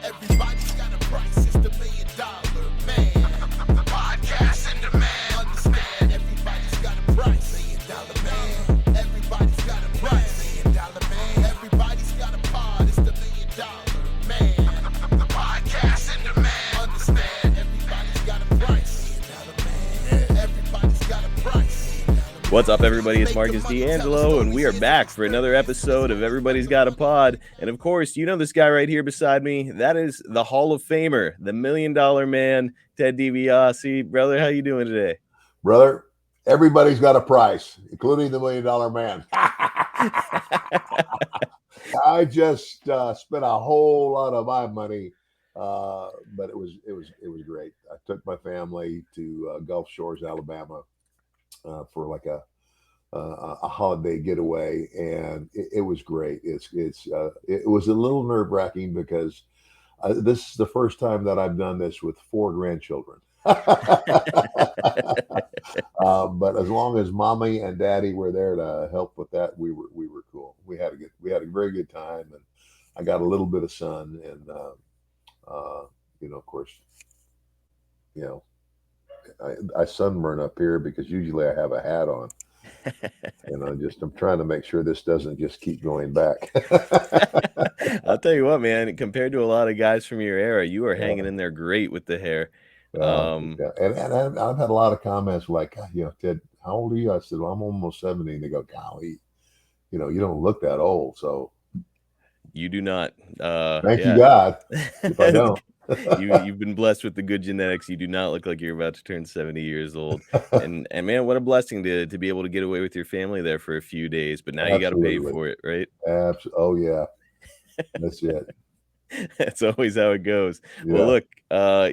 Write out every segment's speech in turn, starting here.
Everybody's got a price, it's the $1 million man. Podcast in demand. Understand, everybody's got a price. $1 million man. Everybody's got a price. $1 million man. Everybody's got a pod, it's the $1 million man. Podcast in demand. Understand, everybody's got a price. $1 million man. Everybody's got a price. What's up, everybody? It's Marcus D'Angelo, and we are back for another episode of Everybody's Got a Pod. And of course, you know this guy right here beside me. That is the Hall of Famer, the $1 million man, Ted DiBiase. Brother, how you doing today? Brother, everybody's got a price, including the $1 million man. I just spent a whole lot of my money, but it was great. I took my family to Gulf Shores, Alabama, for like a holiday getaway, and it was great. It was a little nerve-wracking because this is the first time that I've done this with 4 grandchildren. But as long as mommy and daddy were there to help with that, we were cool. We had a very good time, and I got a little bit of sun, and of course, I sunburn up here because usually I have a hat on. And I'm trying to make sure this doesn't just keep going back. I'll tell you what, man, compared to a lot of guys from your era, you are hanging in there great with the hair. And I've had a lot of comments like, Ted, how old are you? I said, well, I'm almost 70. And they go, golly, you don't look that old. So you do not. Thank you, God, if I don't. You've been blessed with the good genetics. You do not look like you're about to turn 70 years old. And man, what a blessing to be able to get away with your family there for a few days. But now you got to pay for it, right? Absolutely. Oh, yeah. That's it. That's always how it goes. Yeah. Well, look,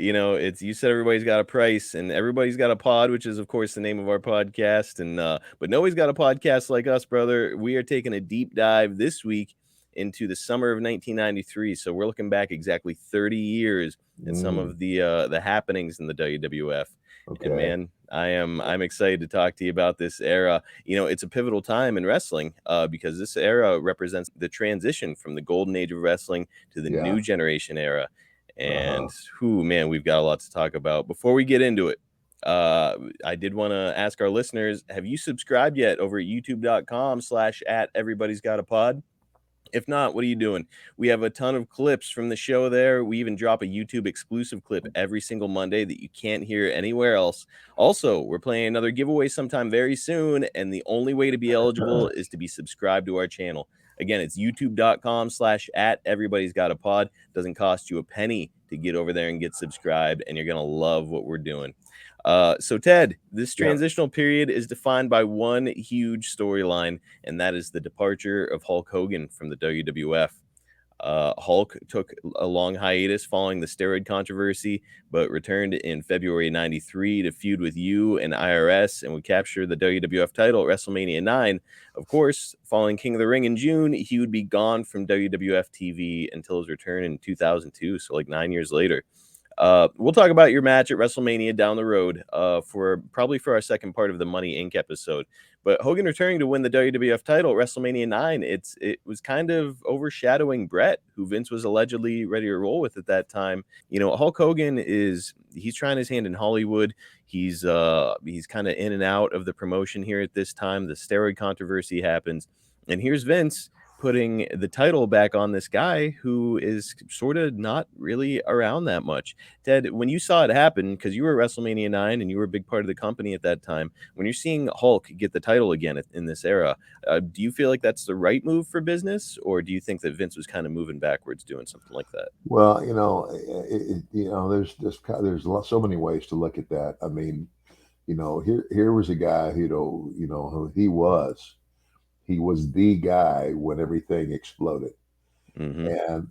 you said everybody's got a price, and everybody's got a pod, which is, of course, the name of our podcast. And but nobody's got a podcast like us, brother. We are taking a deep dive this week into the summer of 1993. So we're looking back exactly 30 years and some of the happenings in the WWF. Okay. And man, I'm excited to talk to you about this era. It's a pivotal time in wrestling because this era represents the transition from the golden age of wrestling to the new generation era. And we've got a lot to talk about. Before we get into it, I did want to ask our listeners, have you subscribed yet over at youtube.com/@everybody's-got-a-pod? If not, what are you doing? We have a ton of clips from the show there. We even drop a YouTube exclusive clip every single Monday that you can't hear anywhere else. Also, we're playing another giveaway sometime very soon, and the only way to be eligible is to be subscribed to our channel. Again, it's youtube.com/@everybody's-got-a-pod. Doesn't cost you a penny to get over there and get subscribed, and you're going to love what we're doing. So Ted, this transitional period is defined by one huge storyline, and that is the departure of Hulk Hogan from the WWF. Hulk took a long hiatus following the steroid controversy, but returned in February 93 to feud with you and IRS and would capture the WWF title at WrestleMania 9. Of course, following King of the Ring in June, he would be gone from WWF TV until his return in 2002, so like 9 years later. We'll talk about your match at WrestleMania down the road for our second part of the Money Inc. episode. But Hogan returning to win the WWF title at WrestleMania 9, it was kind of overshadowing Bret, who Vince was allegedly ready to roll with at that time. Hulk Hogan he's trying his hand in Hollywood. He's kind of in and out of the promotion here at this time. The steroid controversy happens, and here's Vince putting the title back on this guy who is sort of not really around that much. Ted, when you saw it happen, because you were at WrestleMania 9 and you were a big part of the company at that time, when you're seeing Hulk get the title again in this era, do you feel like that's the right move for business, or do you think that Vince was kind of moving backwards doing something like that? Well, there's so many ways to look at that. I mean, here was a guy who he was the guy when everything exploded. And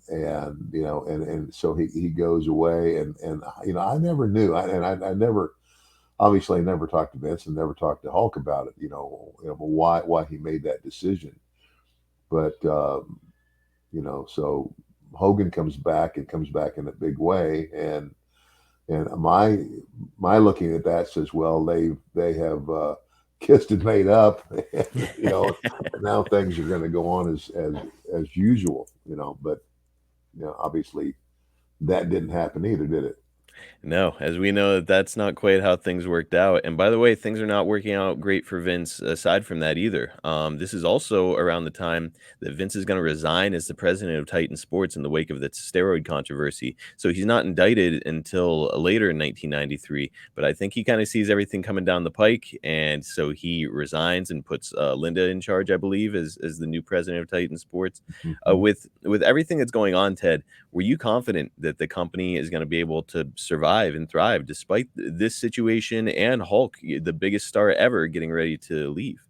so he goes away and I never knew. I never talked to Vince and never talked to Hulk about it, why he made that decision. But, so Hogan comes back in a big way. And my looking at that says, well, they have kissed and made up, you know, now things are going to go on as usual, you know, but you know, obviously that didn't happen either, did it? No, as we know, that's not quite how things worked out. And by the way, things are not working out great for Vince aside from that either. This is also around the time that Vince is going to resign as the president of Titan Sports in the wake of the steroid controversy. So he's not indicted until later in 1993. But I think he kind of sees everything coming down the pike. And so he resigns and puts Linda in charge, I believe, as the new president of Titan Sports. Mhm. With everything that's going on, Ted, were you confident that the company is going to be able to survive and thrive despite this situation and Hulk, the biggest star ever, getting ready to leave?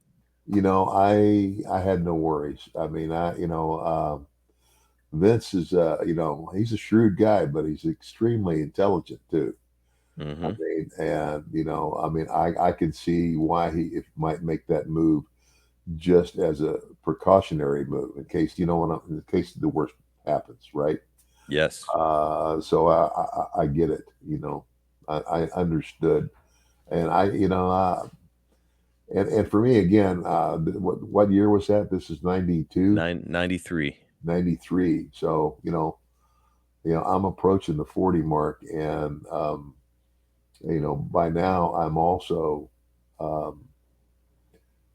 You know, I had no worries. I mean, Vince is, you know, he's a shrewd guy, but he's extremely intelligent too. I Hmm. mean, and you know, I mean, I could see why he if might make that move just as a precautionary move in case you know in case the worst happens, right? Yes. So I get it. You know, I understood, and you know, and for me again, what year was that? This is 92, 93. 93. So you know, I'm approaching the 40 mark, and you know, by now I'm also um,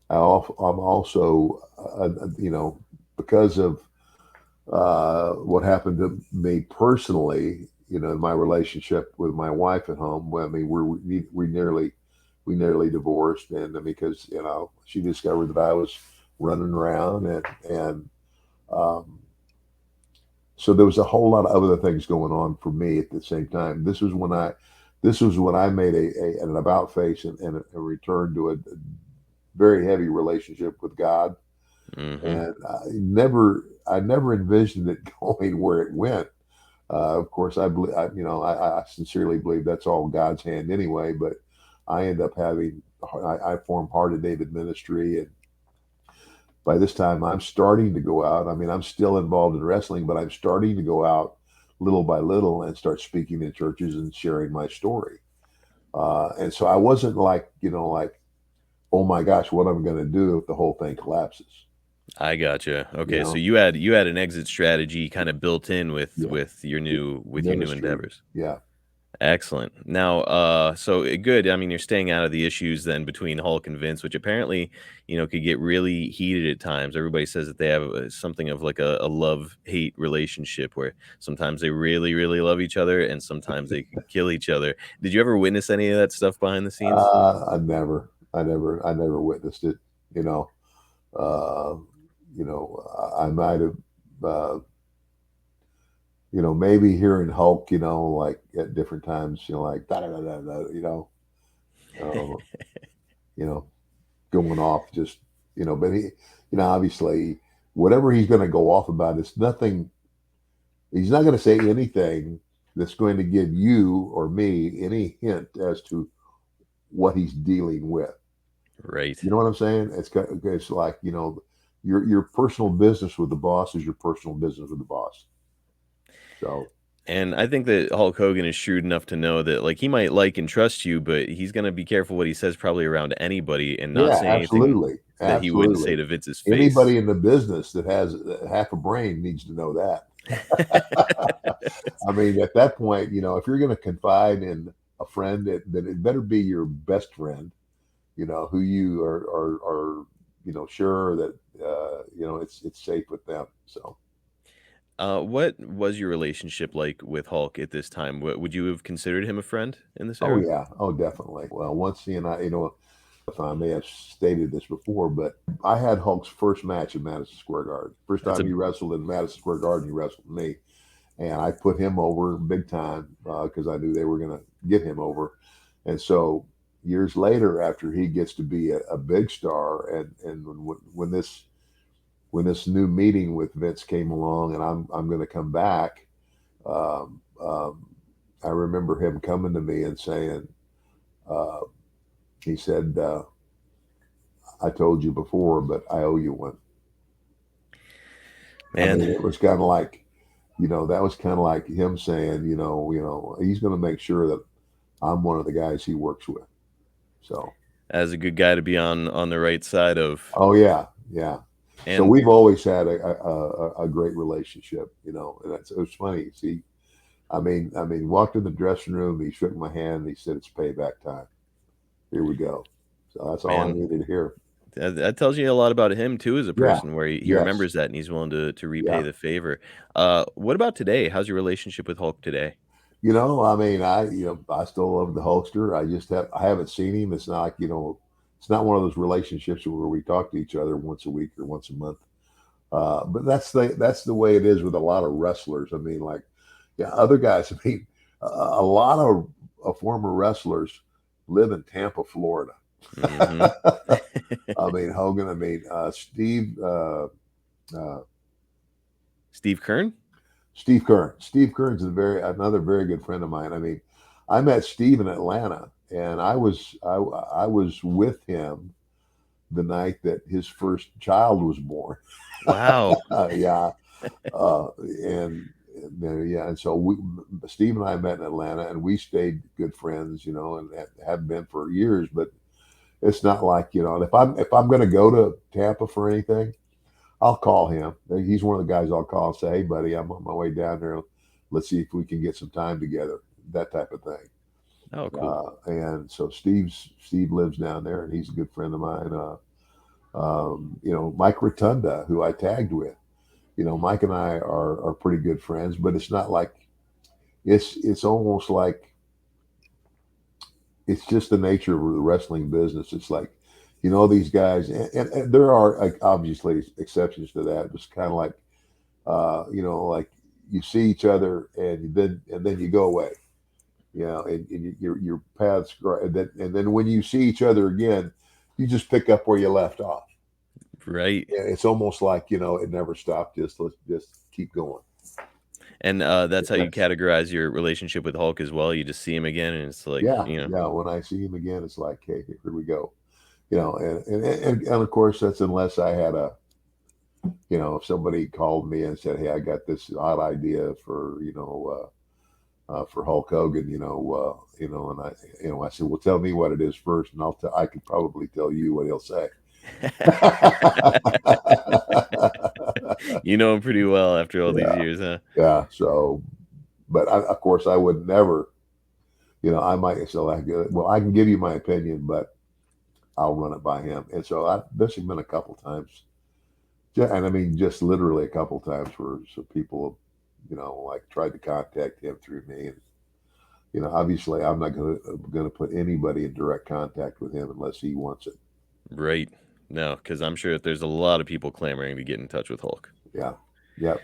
I'm also you know, because of what happened to me personally, you know, in my relationship with my wife at home. Well, I mean, we nearly divorced, and because you know she discovered that I was running around, and um, so there was a whole lot of other things going on for me at the same time. This was when I made an about face and a return to a very heavy relationship with God, Hmm. and I never envisioned it going where it went. Of course, I believe, you know, I sincerely believe that's all God's hand anyway. But I end up having, I formed Heart of David Ministry, and by this time I'm starting to go out. I mean, I'm still involved in wrestling, but I'm starting to go out little by little and start speaking in churches and sharing my story. And so I wasn't like, you know, like, oh my gosh, what I'm going to do if the whole thing collapses, I gotcha. you Okay, so know? you had an exit strategy kind of built in Yeah, with your new ministry. endeavors. Yeah. Excellent. Now, so good. I mean, you're staying out of the issues then between Hulk and Vince, which apparently, could get really heated at times. Everybody says that they have something of like a love-hate relationship where sometimes they really, really love each other and sometimes they could kill each other. Did you ever witness any of that stuff behind the scenes? I never witnessed it. You know, uh, I might have, uh, maybe hearing Hulk, like at different times, like da da da da, da uh, you know, going off just, but obviously, whatever he's going to go off about, it's nothing. He's not going to say anything that's going to give you or me any hint as to what he's dealing with. Right. You know what I'm saying? It's like your personal business with the boss is your personal business with the boss. So And I think that Hulk Hogan is shrewd enough to know that, like, he might like and trust you, but he's gonna be careful what he says probably around anybody and not yeah, say anything absolutely, that he wouldn't say absolutely. to Vince's face. Anybody in the business that has half a brain needs to know that. I mean, at that point, if you're going to confide in a friend, then it better be your best friend. Who you are sure that it's safe with them. So. What was your relationship like with Hulk at this time? Would you have considered him a friend in this Oh era? yeah. Oh, definitely. Well, once he and I, if I may have stated this before, but I had Hulk's first match in Madison Square Garden. First That's time a he wrestled in Madison Square Garden, he wrestled me, and I put him over big time because I knew they were going to get him over. And so years later, after he gets to be a big star, and when this new meeting with Vince came along, and I'm going to come back. Um, um, I remember him coming to me and saying, uh, he said, "I told you before, but I owe you one." I man. mean, it was kind of like, that was kind of like him saying, he's going to make sure that I'm one of the guys he works with. So, as a good guy to be on the right side of. Oh yeah, yeah. So And we've always had a great relationship, you know, and it was funny. See, walked in the dressing room, he shook my hand, and he said, "It's payback time. Here we go." So that's all I man, needed to hear. that tells you a lot about him too as a Yeah. person, where he Yes. remembers that and he's willing to repay Yeah. the favor. What about today? How's your relationship with Hulk today? You know, I still love the Hulkster. I haven't seen him. It's not like, it's not one of those relationships where we talk to each other once a week or once a month. But that's the way it is with a lot of wrestlers. I mean, like, yeah, other guys. I mean, a lot of former wrestlers live in Tampa, Florida. Hmm. I mean, Hogan. I mean, uh, Steve Kern? Steve Kern. Steve Kern's another very good friend of mine. I mean, I met Steve in Atlanta, and I was with him the night that his first child was born. Wow. Yeah, and so Steve and I met in Atlanta, and we stayed good friends, and have been for years. But it's not like, if I'm going to go to Tampa for anything, I'll call him. He's one of the guys I'll call and say, "Hey, buddy, I'm on my way down there. Let's see if we can get some time together." That type of thing. Oh, cool. And so Steve lives down there, and he's a good friend of mine. Mike Rotunda, who I tagged with. Mike and I are pretty good friends, but it's not like it's almost like it's just the nature of the wrestling business. It's like, these guys, and there are, like, obviously exceptions to that. It's kind of like, like you see each other and then you go away, and your paths grow, and then when you see each other again, you just pick up where you left off. Right. And it's almost like, it never stopped. Let's just keep going. And that's how you categorize your relationship with Hulk as well. You just see him again, and it's like, Yeah, yeah. When I see him again, it's like, hey, here we go. And of course, that's unless I had if somebody called me and said, "Hey, I got this odd idea for Hulk Hogan," and I said, "Well, tell me what it is first, and I could probably tell you what he'll say." You know him pretty well after all these Yeah, years, huh? yeah. So, but of course, I would never. I might say, like, well, I can give you my opinion, but I'll run it by him. And so this has been a couple times, and I mean, just literally a couple times where some people, like, tried to contact him through me, and obviously, I'm not gonna put anybody in direct contact with him unless he wants it. Right. No, because I'm sure that there's a lot of people clamoring to get in touch with Hulk. Yeah, yep.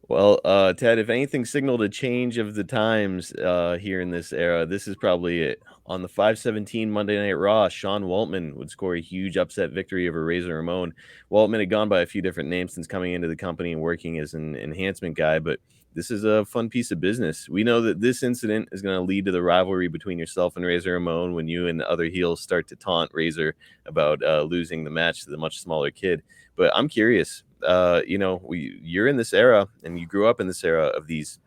Well, Ted, if anything signaled a change of the times here in this era, this is probably it. On the 5/17 Monday Night Raw, Sean Waltman would score a huge upset victory over Razor Ramon. Waltman had gone by a few different names since coming into the company and working as an enhancement guy, but this is a fun piece of business. We know that this incident is going to lead to the rivalry between yourself and Razor Ramon when you and other heels start to taunt Razor about losing the match to the much smaller kid. But I'm curious, you're in this era and you grew up in this era of these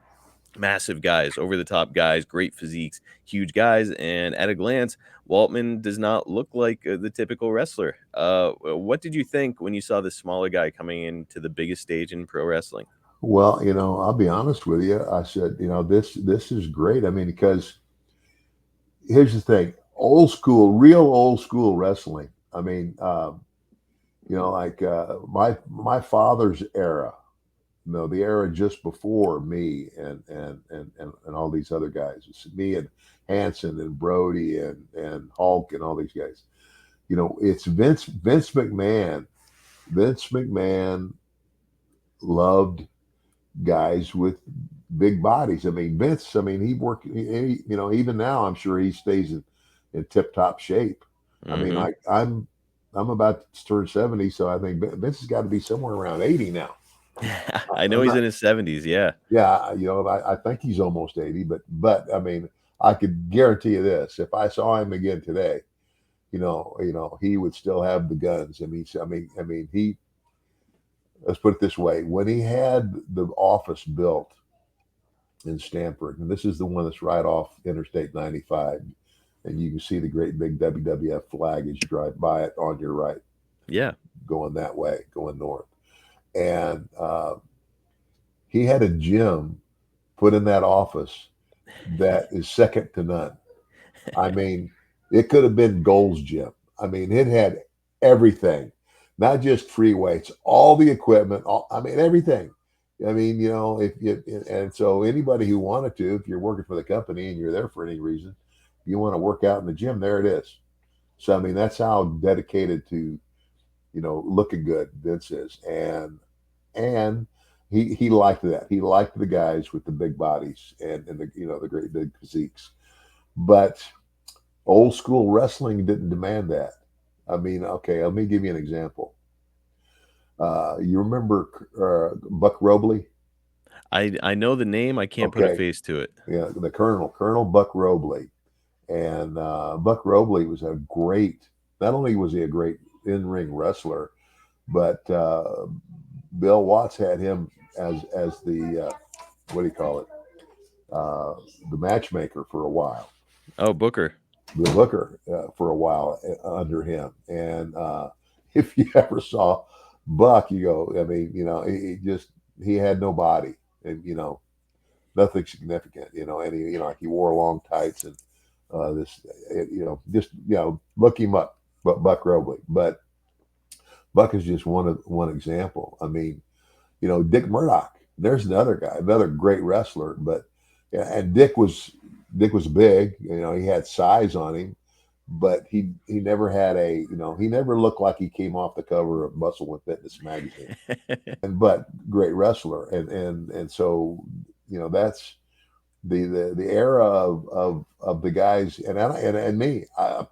massive guys, over the top guys, great physiques, huge guys, and at a glance, Waltman does not look like the typical wrestler. What did you think when you saw this smaller guy coming into the biggest stage in pro wrestling? Well, I'll be honest with you. I said, this is great. I mean, because here's the thing: real old school wrestling. I mean, like, my father's era. The era just before me and all these other guys. It's me and Hanson and Brody and Hulk and all these guys. It's Vince McMahon. Vince McMahon loved guys with big bodies. I mean, Vince. I mean, he worked. Even now, I'm sure he stays in tip top shape. I mean, Mhm. I'm about to turn 70, so I think Vince has got to be somewhere around 80 now. I know I'm he's not. in his 70s. Yeah. Yeah, I think he's almost 80, but I mean, I could guarantee you this: if I saw him again today, he would still have the guns. He. Let's put it this way: when he had the office built in Stamford, and this is the one that's right off Interstate 95, and you can see the great big WWF flag as you drive by it on your right, Yeah. going that way, going north. And he had a gym put in that office that is second to none. I mean, it could have been Gold's Gym. I mean, it had everything, not just free weights, all the equipment. I mean, everything. I mean, if you, and so anybody who wanted to, if you're working for the company and you're there for any reason, you want to work out in the gym, there it is. So I mean, that's how dedicated to looking good Vince is, and he liked that. He liked the guys with the big bodies and the the great big physiques, but old school wrestling didn't demand that. I mean, okay, let me give you an example. You remember Buck Robley? I know the name. I can't put a Okay, face to it. yeah, the Colonel Buck Robley, and Buck Robley was a great. Not only was he a great in-ring wrestler, but Bill Watts had him as the what do you call it? The matchmaker for a while. Oh, Booker. The Booker for a while under him. And if you ever saw Buck, you go, I mean, he had no body and, nothing significant, and he, like he wore long tights and look him up, but Buck Robley. But Buck is just one example. I mean, Dick Murdoch, there's another guy, another great wrestler, but and Dick was big, he had size on him, but he never had he never looked like he came off the cover of Muscle and Fitness magazine. But great wrestler, and so that's the era of the guys, and me. I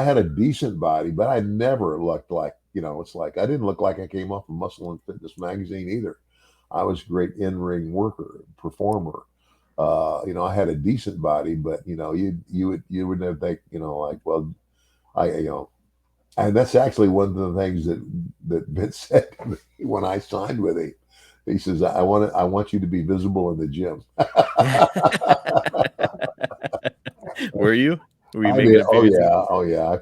had a decent body, but I never looked like it's like I didn't look like I came off of Muscle and Fitness magazine either. I was a great in-ring worker, performer. I had a decent body, but you would never think, like, well, and that's actually one of the things that Vince said to me when I signed with him. He says, I want you to be visible in the gym. Were you? Were you I making did. appearances? Oh yeah.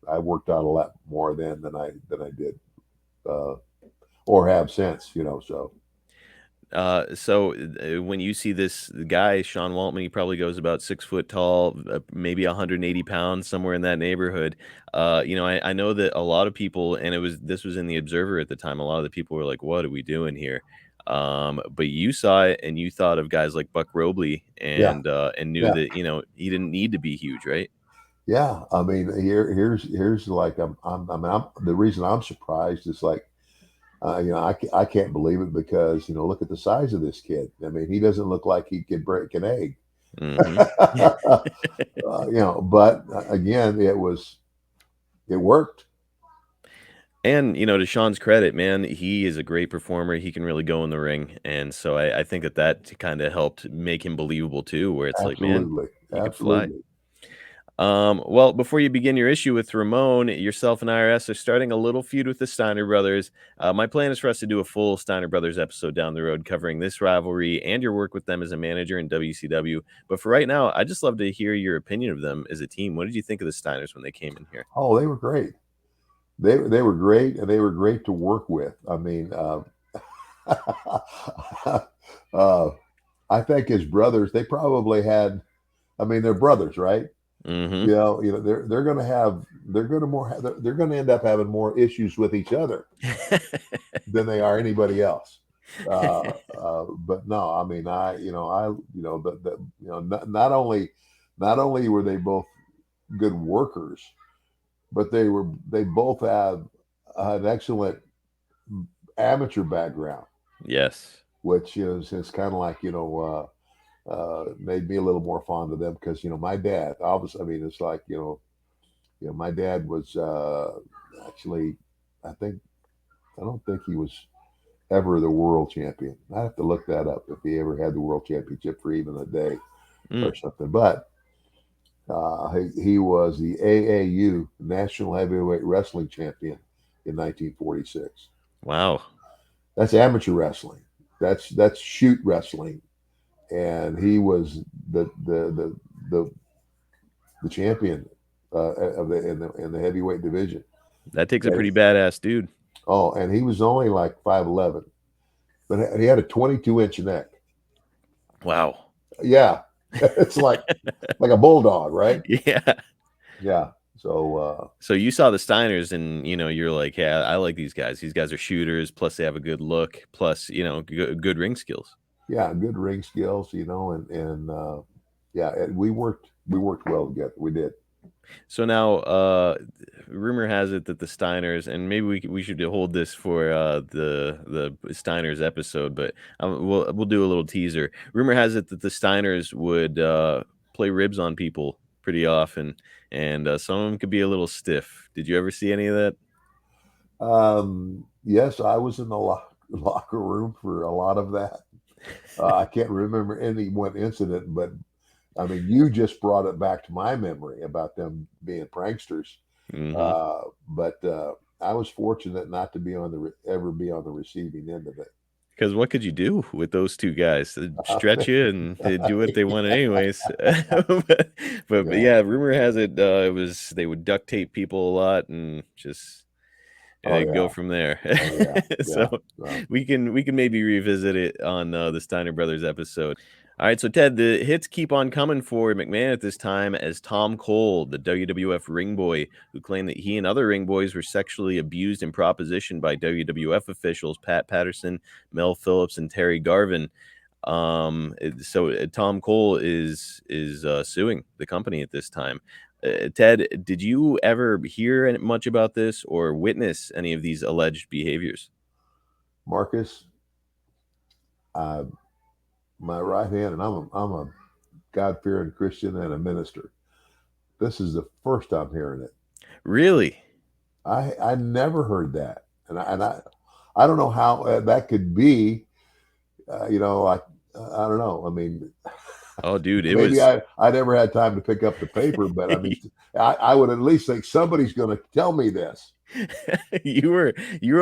I worked out a lot more then than I did, or have since. So. When you see this guy, Sean Waltman, he probably goes about 6 foot tall, maybe 180 pounds, somewhere in that neighborhood. I know that a lot of people, and this was in the Observer at the time. A lot of the people were like, "What are we doing here?" But you saw it and you thought of guys like Buck Robley and knew Yeah. that he didn't need to be huge, right? Yeah, I mean, here's like the reason I'm surprised is like, I can't believe it because look at the size of this kid. I mean, he doesn't look like he could break an egg. Mm-hmm. But again, it worked. And to Sean's credit, man, he is a great performer. He can really go in the ring, and so I think that kind of helped make him believable too. Where it's like, man, Absolutely, he could fly. absolutely. Well, before you begin your issue with Ramon, yourself and IRS are starting a little feud with the Steiner Brothers. My plan is for us to do a full Steiner Brothers episode down the road covering this rivalry and your work with them as a manager in WCW. But for right now, I'd just love to hear your opinion of them as a team. What did you think of the Steiners when they came in here? Oh, they were great. They were great, and they were great to work with. I mean, I think his brothers, they probably had. I mean, they're brothers, right? Mm-hmm. They're going to end up having more issues with each other than they are anybody else. But no, I mean, not only were they both good workers, but they both have an excellent amateur background. Yes. Which is kind of like made me a little more fond of them because my dad, obviously, I mean, it's like my dad was actually, I don't think he was ever the world champion. I have to look that up if he ever had the world championship for even a day or something. But he was the AAU National Heavyweight Wrestling Champion in 1946. Wow. That's amateur wrestling. That's shoot wrestling. and he was the the champion of the heavyweight division. That takes a And pretty badass dude. oh, and he was only like 5'11", but he had a 22-inch neck. Wow. Yeah, it's like a bulldog, right? Yeah. Yeah. So So you saw the Steiners, and you're like, yeah, I like these guys. These guys are shooters. Plus, they have a good look. Plus, good ring skills. yeah, good ring skills, and yeah, we worked well together. We did. So now, rumor has it that the Steiners, and maybe we should hold this for the Steiners episode, but we'll do a little teaser. Rumor has it that the Steiners would play ribs on people pretty often, and some of them could be a little stiff. Did you ever see any of that? Yes, I was in the locker room for a lot of that. I can't remember any one incident, but I mean, you just brought it back to my memory about them being pranksters. Mm-hmm. But I was fortunate not to be ever be on the receiving end of it. Because what could you do with those two guys? They'd stretch you, and they'd do what they wanted anyways. But Yeah. yeah, rumor has it they would duct tape people a lot and just Oh go yeah. from there. Oh yeah. So Yeah. we can maybe revisit it on the Steiner Brothers episode. All right, so Ted, the hits keep on coming for McMahon at this time as Tom Cole, the WWF ring boy, who claimed that he and other ring boys were sexually abused in proposition by WWF officials Pat Patterson, Mel Phillips, and Terry Garvin. So Tom Cole is suing the company at this time. Ted, did you ever hear much about this or witness any of these alleged behaviors? Marcus, my right hand, and I'm a God-fearing Christian and a minister. This is the first time hearing it. Really? I never heard that, and I don't know how that could be. Like I don't know. I mean, Oh, dude, it maybe was. I never had time to pick up the paper, but I mean, I would at least think somebody's going to tell me this. you were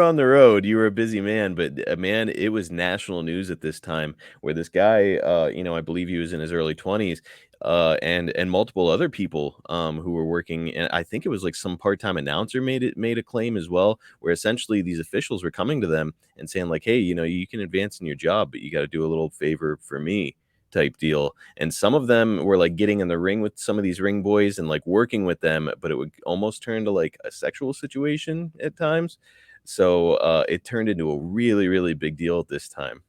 on the road. You were a busy man, but man, it was national news at this time. Where this guy, I believe he was in his early 20s, and multiple other people who were working, and I think it was like some part-time announcer made a claim as well, where essentially these officials were coming to them and saying like, hey, you can advance in your job, but you got to do a little favor for me, type deal. And some of them were like getting in the ring with some of these ring boys and like working with them, but it would almost turn to like a sexual situation at times. So it turned into a really, really big deal at this time.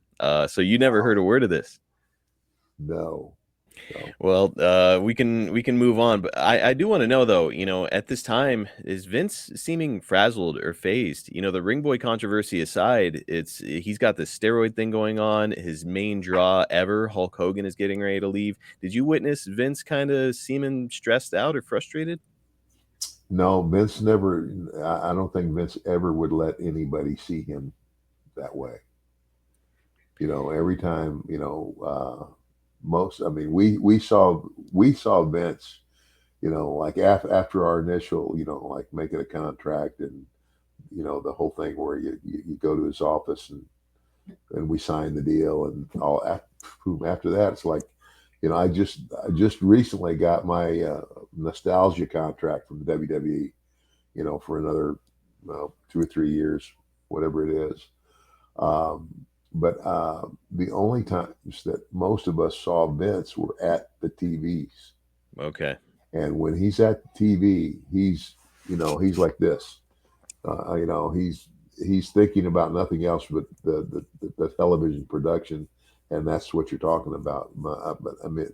So you never heard a word of this? No. Well, we can move on, but I do want to know though, at this time, is Vince seeming frazzled or phased? The ring boy controversy aside, he's got this steroid thing going on. His main draw ever, Hulk Hogan, is getting ready to leave. Did you witness Vince kind of seeming stressed out or frustrated? No, Vince never. I don't think Vince ever would let anybody see him that way. Every time, most. I mean, we saw Vince, like after our initial, like making a contract and the whole thing where you go to his office and we sign the deal and all. After that, it's like, I just recently got my nostalgia contract from the WWE, for another 2 or 3 years, whatever it is. But the only times that most of us saw Vince were at the TVs. Okay. And when he's at the TV, he's like this. He's thinking about nothing else but the television production, and that's what you're talking about. But I mean,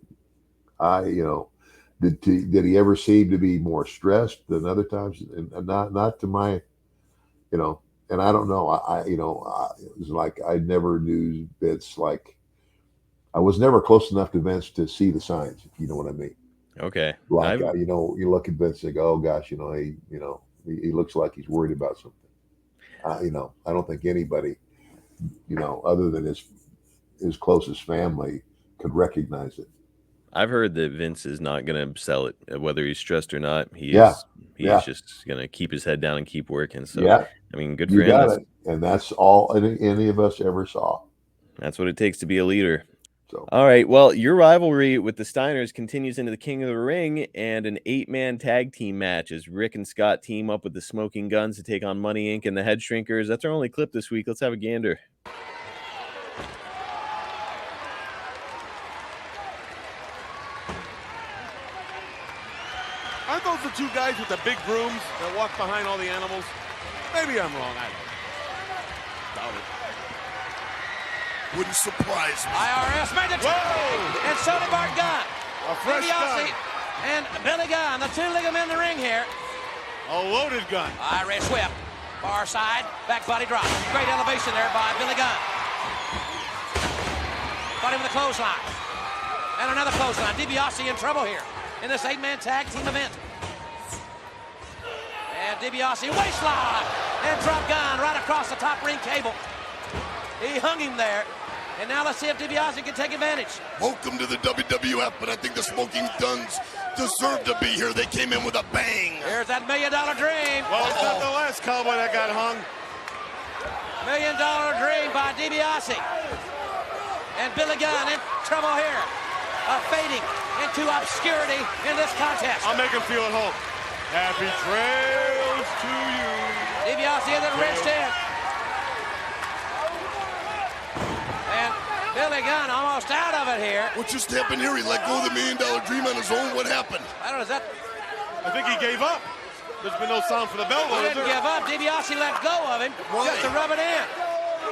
did he ever seem to be more stressed than other times? And not to my, and I don't know. It was like I never knew Vince. Like I was never close enough to Vince to see the signs, if you know what I mean. Okay. Like you look at Vince and go, oh gosh, he looks like he's worried about something. I don't think anybody, other than his closest family, could recognize it. I've heard that Vince is not going to sell it, whether he's stressed or not. He's just going to keep his head down and keep working. So, yeah, I mean, good you for him. got it. And that's all any of us ever saw. That's what it takes to be a leader. So all right, well, your rivalry with the Steiners continues into the King of the Ring, and an 8-man tag team match as Rick and Scott team up with the Smoking Guns to take on Money Inc. and the Head Shrinkers. That's our only clip this week. Let's have a gander. Aren't those the two guys with the big brooms that walk behind all the animals? Maybe I'm wrong. I doubt it. Wouldn't surprise me. IRS made the Whoa! and so did Bart Gunn. A fresh DiBiase gun. and Billy Gunn, the two lead 'em in the ring here. A loaded gun. Irish whip, far side, back body drop. Great elevation there by Billy Gunn. Caught him with a clothesline. And another clothesline. DiBiase in trouble here in this 8-man tag team event. And DiBiase waistline and drop Gunn right across the top ring cable. He hung him there. And now let's see if DiBiase can take advantage. Welcome to the WWF, but I think the Smoking Guns deserve to be here. They came in with a bang. Here's that $1 Million Dream. Well, it's not the last cowboy that got hung. $1 Million Dream by DiBiase. And Billy Gunn in trouble here. Fading into obscurity in this contest. I'll make him feel at home. Happy trails to you. DiBiase in the red stand. And Billy Gunn almost out of it here. What just happened here? He let go of the $1 Million Dream on his own. What happened? I don't know, is that... I think he gave up. There's been no sound for the bell. He didn't give up. DiBiase let go of him just to rub it in.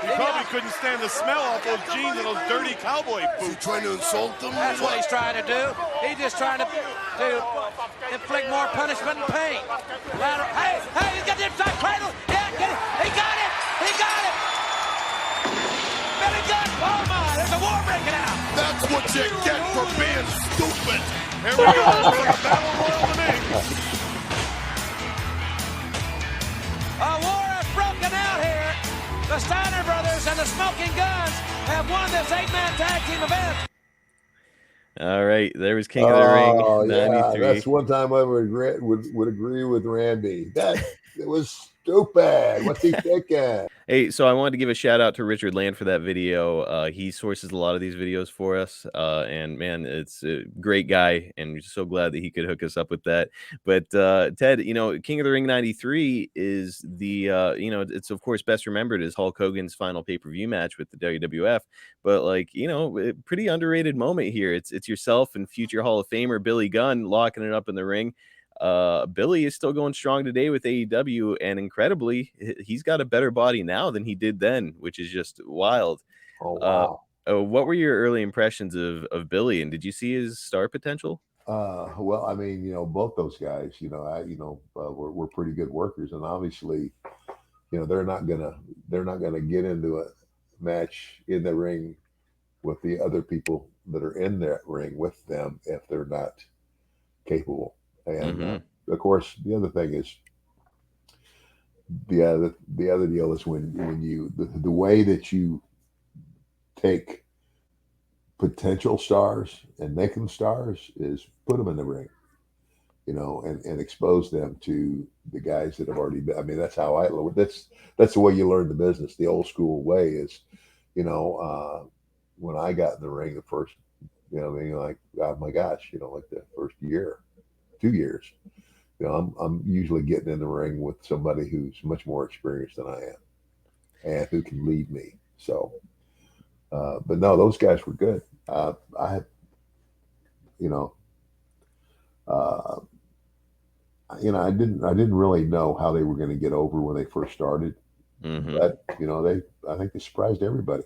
He probably couldn't stand the smell off those jeans and those dirty cowboy Is he boots. trying to insult them? That's what he's trying to do. He's just trying to inflict more punishment and pain. Hey, he's got the inside cradle. Yeah, get it. He got it. He got it. Billy Gunn. Oh my, there's a war breaking out. That's what you get for being stupid. Here we go. It's like a battle royal to me. A war has broken out here. The Steiner Brothers and the Smoking Guns have won this 8-man tag team event. All right, there was King of the Ring, 93. Yeah, that's one time I would agree with Randy. That it was stupid. What's he thinking? Hey, so I wanted to give a shout out to Richard Land for that video. He sources a lot of these videos for us, and man, it's a great guy, and we're so glad that he could hook us up with that. But Ted, King of the Ring 93 is the it's of course best remembered as Hulk Hogan's final pay-per-view match with the WWF, but a pretty underrated moment here. It's yourself and future Hall of Famer Billy Gunn locking it up in the ring. Billy is still going strong today with AEW, and incredibly, he's got a better body now than he did then, which is just wild. Oh wow! What were your early impressions of Billy, and did you see his star potential? Well, I mean, both those guys, we're pretty good workers, and obviously, they're not gonna get into a match in the ring with the other people that are in that ring with them if they're not capable. And of course, the other thing is the other deal is when you the way that you take potential stars and make them stars is put them in the ring, and expose them to the guys that have already been. I mean, that's how that's the way you learn the business. The old school way is, when I got in the ring the first, like, oh my gosh, like the first year, 2 years, I'm usually getting in the ring with somebody who's much more experienced than I am and who can lead me. So, but no, those guys were good. I didn't really know how they were going to get over when they first started, but I think they surprised everybody.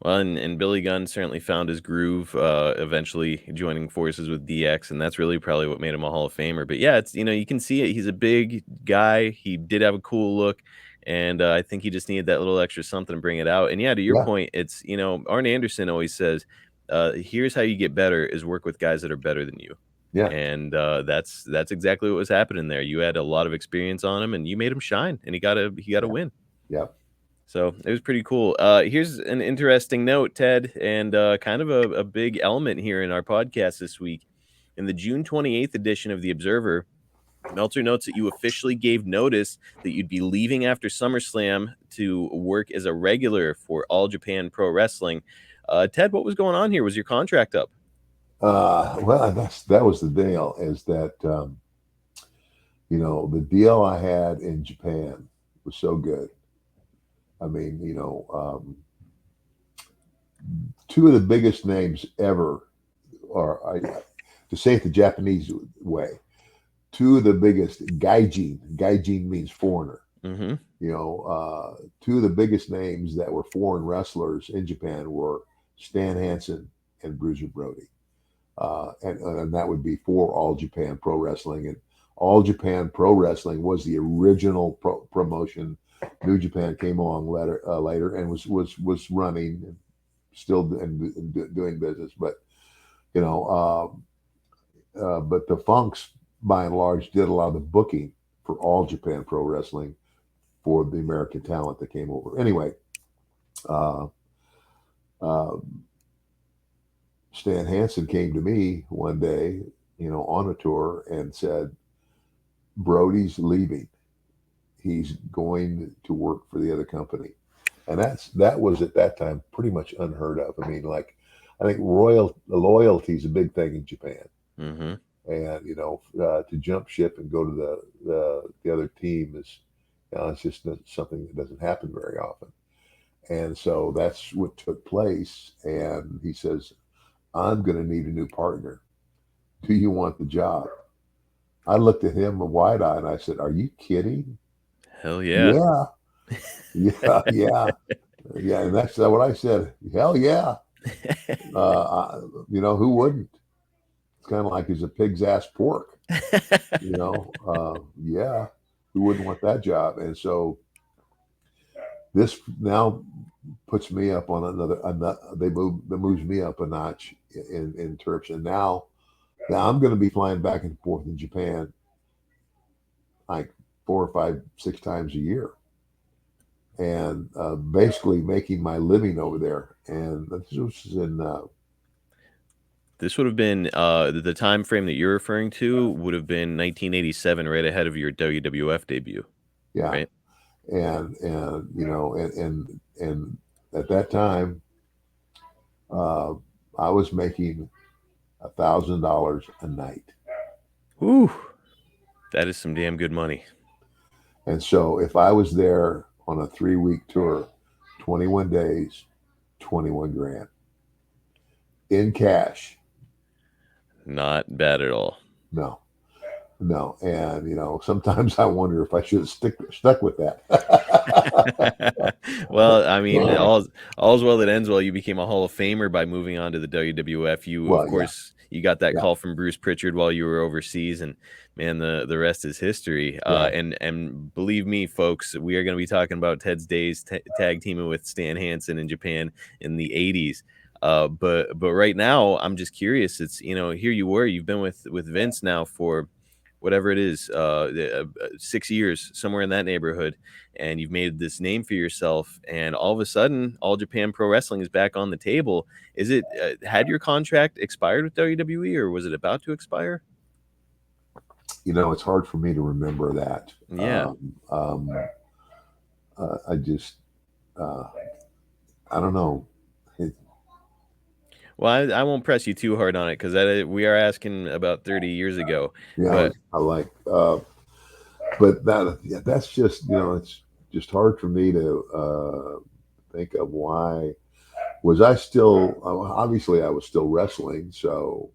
Well, and Billy Gunn certainly found his groove, eventually joining forces with DX, and that's really probably what made him a Hall of Famer. But yeah, it's you can see it. He's a big guy. He did have a cool look, and I think he just needed that little extra something to bring it out. And yeah, to your point, it's Arn Anderson always says, "Here's how you get better: is work with guys that are better than you." Yeah, and that's exactly what was happening there. You had a lot of experience on him, and you made him shine, and he got a win. Yeah. So it was pretty cool. Here's an interesting note, Ted, and kind of a big element here in our podcast this week. In the June 28th edition of The Observer, Meltzer notes that you officially gave notice that you'd be leaving after SummerSlam to work as a regular for All Japan Pro Wrestling. Ted, what was going on here? Was your contract up? Well, that was the deal. Is that the deal I had in Japan was so good. I mean, two of the biggest names ever, to say it the Japanese way, two of the biggest gaijin means foreigner. Mm-hmm. Two of the biggest names that were foreign wrestlers in Japan were Stan Hansen and Bruiser Brody. And that would be for All Japan Pro Wrestling. And All Japan Pro Wrestling was the original promotion. New Japan came along later and was running and still doing business. But but the Funks, by and large, did a lot of the booking for All Japan Pro Wrestling for the American talent that came over. Anyway, Stan Hansen came to me one day, on a tour and said, Brody's leaving. He's going to work for the other company. And that was at that time pretty much unheard of. I mean, I think loyalty is a big thing in Japan. Mm-hmm. And, to jump ship and go to the other team is, it's just something that doesn't happen very often. And so that's what took place. And he says, I'm going to need a new partner. Do you want the job? I looked at him wide-eyed and I said, are you kidding? Hell yeah. Yeah. And that's what I said. Hell yeah. Who wouldn't? It's kind of like he's a pig's ass pork. Yeah. Who wouldn't want that job? And so this now puts me up on another. That moves me up a notch in terms. And now I'm going to be flying back and forth in Japan like 4 or 5, 6 times a year, and basically making my living over there. And this was in. This would have been the time frame that you're referring to would have been 1987, right ahead of your WWF debut. Yeah. Right? And at that time, I was making $1,000 a night. Ooh, that is some damn good money. And so if I was there on a 3-week tour, 21 days, 21 grand in cash. Not bad at all. No. And, sometimes I wonder if I should have stuck with that. Well, I mean, all's well that ends well. You became a Hall of Famer by moving on to the WWF. Of course, you got that call from Bruce Pritchard while you were overseas, and man, the rest is history. And believe me, folks, we are going to be talking about Ted's days tag teaming with Stan Hansen in Japan in the 80s. But right now, I'm just curious. It's here you've been with Vince now for whatever it is, 6 years, somewhere in that neighborhood, and you've made this name for yourself, and all of a sudden All Japan Pro Wrestling is back on the table. Is it had your contract expired with WWE, or was it about to expire? It's hard for me to remember that. Yeah. I just I don't know. Well, I won't press you too hard on it, because we are asking about 30 years ago. Yeah, but that's just, it's just hard for me to think of why. Was I still, obviously I was still wrestling. So.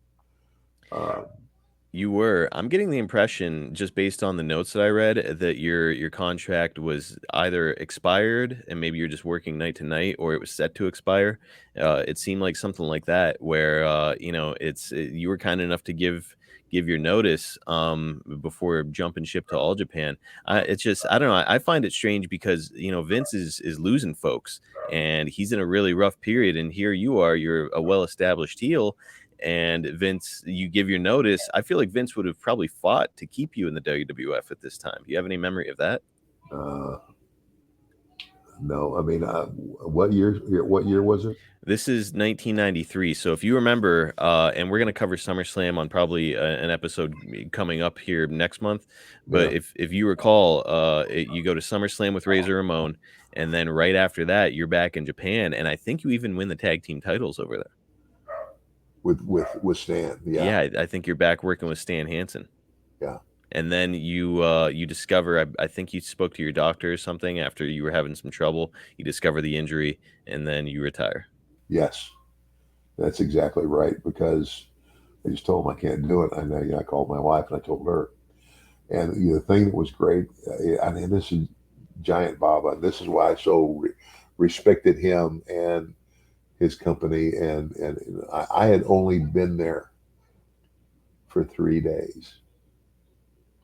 You were. I'm getting the impression, just based on the notes that I read, that your contract was either expired and maybe you're just working night to night, or it was set to expire. It seemed like something like that, where you were kind enough to give your notice before jumping ship to All Japan. It's just, I don't know. I find it strange because Vince is losing folks, and he's in a really rough period. And here you are, you're a well-established heel. And Vince, you give your notice. I feel like Vince would have probably fought to keep you in the WWF at this time. Do you have any memory of that? No, I mean, what year? What year was it? This is 1993. So if you remember, and we're going to cover SummerSlam on probably an episode coming up here next month. But Yeah. if you recall, you go to SummerSlam with Razor Ramon, and then right after that, you're back in Japan, and I think you even win the tag team titles over there. With Stan. Yeah. Yeah, I think you're back working with Stan Hansen. Yeah. And then you discover, I think you spoke to your doctor or something after you were having some trouble. You discover the injury, and then you retire. Yes, that's exactly right. Because I just told him I can't do it. I know. I called my wife and I told her. And the thing that was great, I mean, this is Giant Baba. This is why I so respected him and his company. And I had only been there for 3 days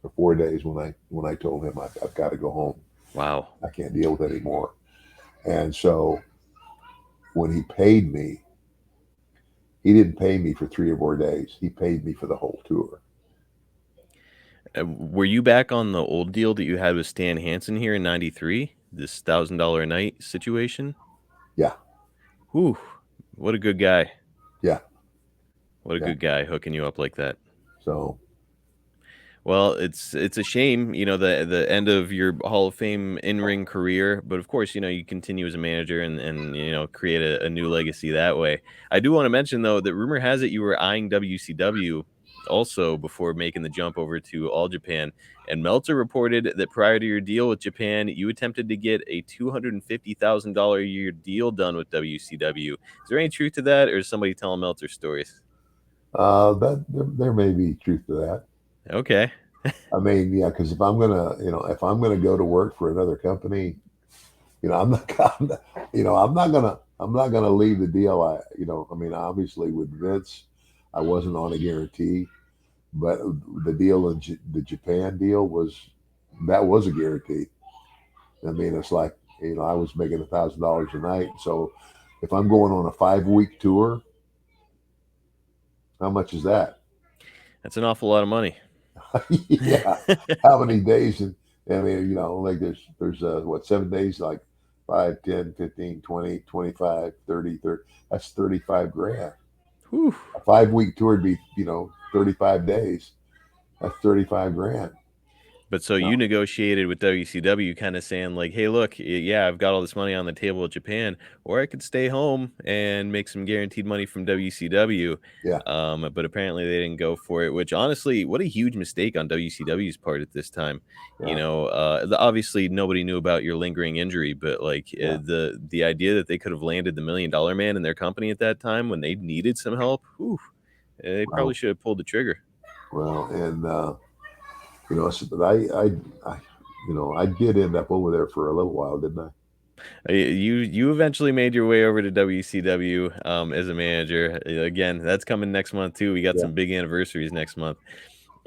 or 4 days when I told him I've got to go home. Wow. I can't deal with it anymore. And so when he paid me, he didn't pay me for 3 or 4 days. He paid me for the whole tour. Were you back on the old deal that you had with Stan Hansen here in '93? This $1,000 a night situation? Yeah. Whew. What a good guy. Yeah. What a good guy hooking you up like that. So, well, it's a shame, the end of your Hall of Fame in-ring career, but of course, you continue as a manager and create a new legacy that way. I do want to mention though that rumor has it you were eyeing WCW also before making the jump over to All Japan, and Meltzer reported that prior to your deal with Japan, you attempted to get a $250,000 a year deal done with WCW. Is there any truth to that, or is somebody telling Meltzer stories? that there may be truth to that. Okay. I mean, yeah, because if I'm gonna go to work for another company, I'm not gonna leave the deal. I mean, obviously with Vince, I wasn't on a guarantee, but the deal in the Japan deal was a guarantee. I mean, it's like I was making $1,000 a night, so if I'm going on a 5-week tour, how much is that? That's an awful lot of money. Yeah. How many days? And I mean, like there's what, 7 days, like 5, 10, 15, 20, 25, 30. That's 35 grand. Whew. A 5-week tour would be, 35 days. That's 35 grand. But so you negotiated with WCW, kind of saying like, hey, look, yeah, I've got all this money on the table at Japan, or I could stay home and make some guaranteed money from WCW. Yeah. But apparently they didn't go for it, which honestly, what a huge mistake on WCW's part at this time. Yeah. Obviously nobody knew about your lingering injury, but like the idea that they could have landed the $1 Million Man in their company at that time when they needed some help, they probably should have pulled the trigger. Well, and but I did end up over there for a little while, didn't I? You eventually made your way over to WCW as a manager. Again, that's coming next month too. We got some big anniversaries next month.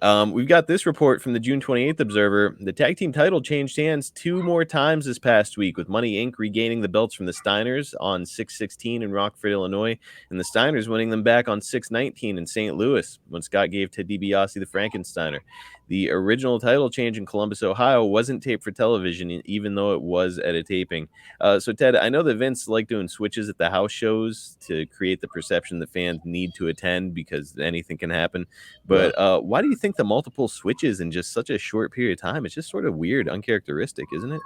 We've got this report from the June 28th Observer. The tag team title changed hands 2 more times this past week, with Money Inc. regaining the belts from the Steiners on 6/16 in Rockford, Illinois, and the Steiners winning them back on 6/19 in St. Louis when Scott gave Ted DiBiase the Frankensteiner. The original title change in Columbus, Ohio wasn't taped for television, even though it was at a taping. So, Ted, I know that Vince liked doing switches at the house shows to create the perception that fans need to attend because anything can happen. But why do you think the multiple switches in just such a short period of time? It's just sort of weird, uncharacteristic, isn't it?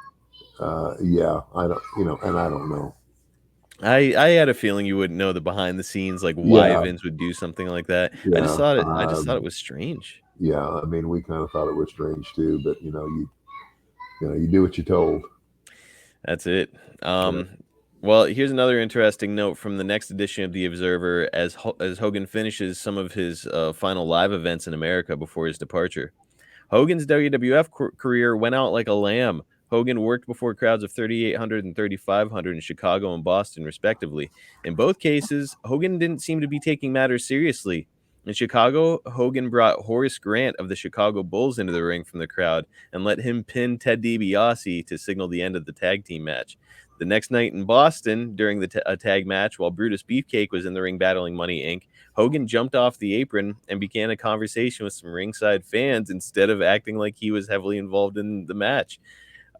Yeah, I don't, and I don't know. I had a feeling you wouldn't know the behind the scenes, like why Vince would do something like that. Yeah, I just thought it was strange. Yeah, I mean, we kind of thought it was strange too, but you do what you're told. That's it. Well, here's another interesting note from the next edition of the Observer as Hogan finishes some of his final live events in America before his departure. Hogan's WWF career went out like a lamb. Hogan worked before crowds of 3,800 and 3,500 in Chicago and Boston, respectively. In both cases, Hogan didn't seem to be taking matters seriously. In Chicago, Hogan brought Horace Grant of the Chicago Bulls into the ring from the crowd and let him pin Ted DiBiase to signal the end of the tag team match. The next night in Boston, during a tag match, while Brutus Beefcake was in the ring battling Money Inc., Hogan jumped off the apron and began a conversation with some ringside fans instead of acting like he was heavily involved in the match.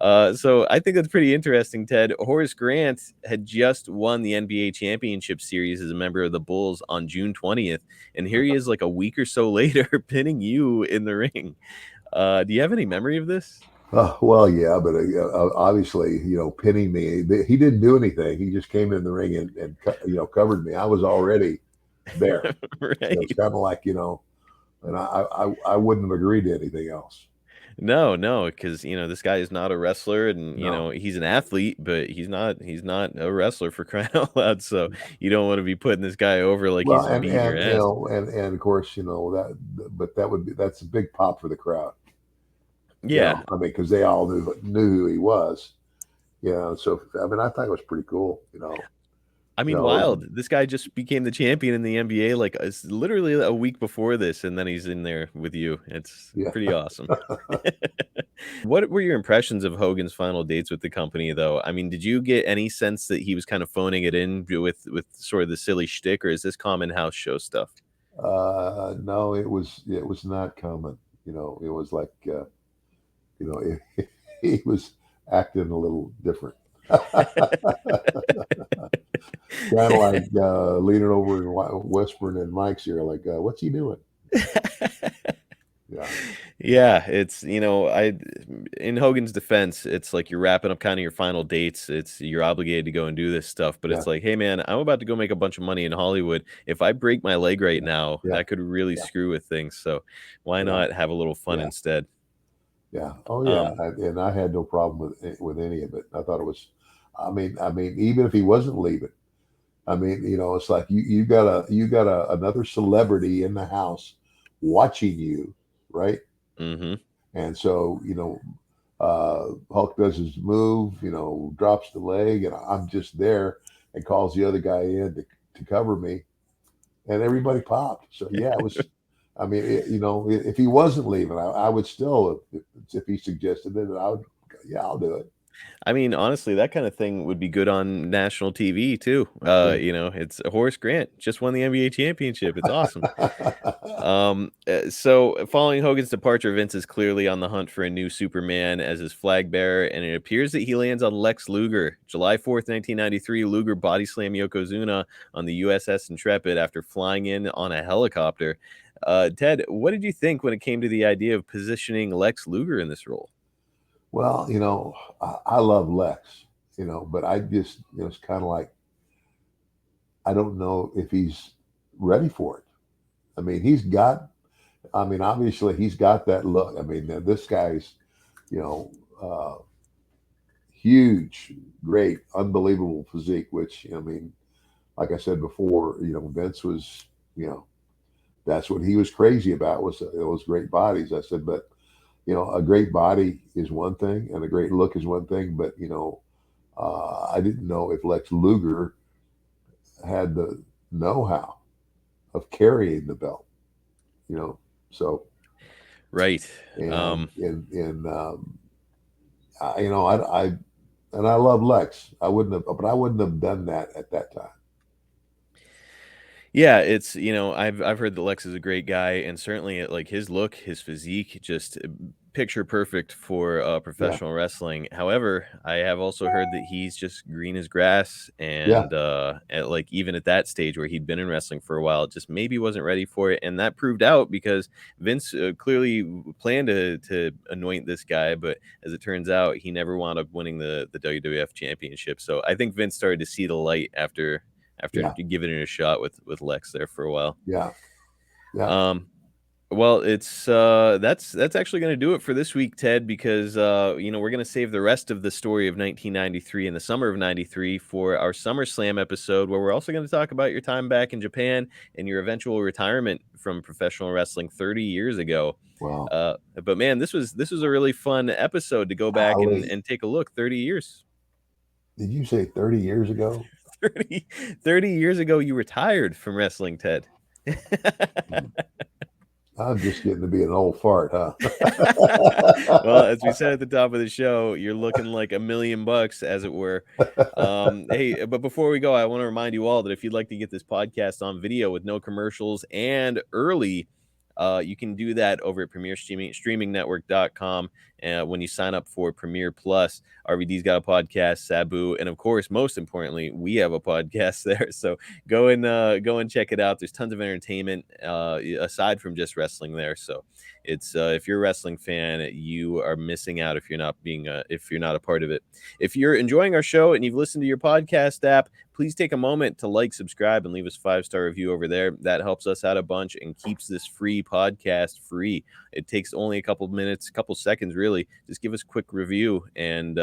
So I think that's pretty interesting, Ted. Horace Grant had just won the NBA championship series as a member of the Bulls on June 20th. And here he is like a week or so later pinning you in the ring. Do you have any memory of this? Well, yeah, but obviously, pinning me. He didn't do anything. He just came in the ring and covered me. I was already there. Right. So it's kind of like, and I wouldn't have agreed to anything else. No, because this guy is not a wrestler, and No. he's an athlete, but he's not a wrestler, for crying out loud. So you don't want to be putting this guy over like Well, he's beating your ass. and of course, but that's a big pop for the crowd. Yeah. I mean, because they all knew who he was. So I mean, I thought it was pretty cool. I mean, wild. This guy just became the champion in the NBA like literally a week before this, and then he's in there with you. It's pretty awesome. What were your impressions of Hogan's final dates with the company, though? I mean, did you get any sense that he was kind of phoning it in with sort of the silly shtick, or is this common house show stuff? No, it was not common. It was like he was acting a little different. Kind of like leaning over and whispering in Mike's ear, like, "What's he doing?" Yeah, it's in Hogan's defense, it's like you're wrapping up kind of your final dates. You're obligated to go and do this stuff, but it's like, hey man, I'm about to go make a bunch of money in Hollywood. If I break my leg right now, that could really screw with things. So why not have a little fun instead? Yeah. Oh yeah. And I had no problem with any of it. I thought it was, I mean, even if he wasn't leaving, I mean, it's like you got another celebrity in the house watching you, right? Mm-hmm. And so, Hulk does his move, drops the leg, and I'm just there and calls the other guy in to cover me, and everybody popped. So yeah, it was. I mean, if he wasn't leaving, I would still, if he suggested it, I'll do it. I mean, honestly, that kind of thing would be good on national TV too. It's Horace Grant just won the NBA championship. It's awesome. So following Hogan's departure, Vince is clearly on the hunt for a new Superman as his flag bearer, and it appears that he lands on Lex Luger. July 4th, 1993, Luger body slammed Yokozuna on the USS Intrepid after flying in on a helicopter. Ted, what did you think when it came to the idea of positioning Lex Luger in this role? Well, I love Lex, but I just, it's kind of like, I don't know if he's ready for it. I mean, obviously he's got that look. I mean, this guy's, huge, great, unbelievable physique, which, like I said before, Vince was, that's what he was crazy about, was those great bodies. I said, but a great body is one thing and a great look is one thing, but I didn't know if Lex Luger had the know-how of carrying the belt, so right. I love Lex. I wouldn't have done that at that time. Yeah, it's I've heard that Lex is a great guy, and certainly like his look, his physique, just picture perfect for professional wrestling. However, I have also heard that he's just green as grass, and like even at that stage where he'd been in wrestling for a while, just maybe wasn't ready for it, and that proved out because Vince clearly planned to anoint this guy, but as it turns out, he never wound up winning the WWF championship. So I think Vince started to see the light after giving it a shot with Lex there for a while. Well, it's that's actually going to do it for this week, Ted, because we're going to save the rest of the story of 1993 and the summer of 93 for our SummerSlam episode, where we're also going to talk about your time back in Japan and your eventual retirement from professional wrestling 30 years ago. Wow. But man, this was a really fun episode to go back and take a look. 30 years. Did you say 30 years ago? 30 years ago, you retired from wrestling, Ted. I'm just getting to be an old fart, huh? Well, as we said at the top of the show, you're looking like $1 million, as it were. Hey, but before we go, I want to remind you all that if you'd like to get this podcast on video with no commercials and early, you can do that over at premierstreamingnetwork.com. when you sign up for Premier Plus. RVD's got a podcast, Sabu, and of course, most importantly, we have a podcast there. So go and check it out. There's tons of entertainment aside from just wrestling there. So it's if you're a wrestling fan, you are missing out if you're not a part of it. If you're enjoying our show and you've listened to your podcast app, please take a moment to like, subscribe, and leave us a 5-star review over there. That helps us out a bunch and keeps this free podcast free. It takes only a couple minutes, a couple seconds, really. Just give us a quick review, and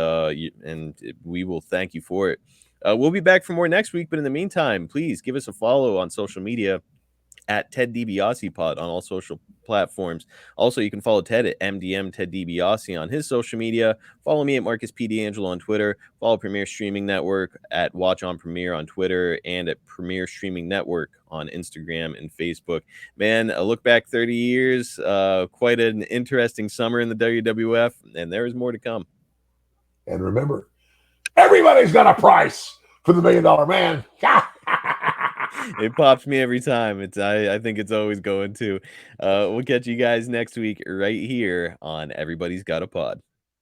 we will thank you for it. We'll be back for more next week, but in the meantime, please give us a follow on social media at Ted DiBiase Pod on all social platforms. Also, you can follow Ted at MDM Ted DiBiase on his social media. Follow me at Marcus P. D'Angelo on Twitter. Follow Premier Streaming Network at Watch on Premier on Twitter and at Premier Streaming Network on Instagram and Facebook. Man, a look back 30 years, quite an interesting summer in the WWF, and there is more to come. And remember, everybody's got a price for the $1 Million Man. It pops me every time. I think it's always going to. We'll catch you guys next week right here on Everybody's Got a Pod.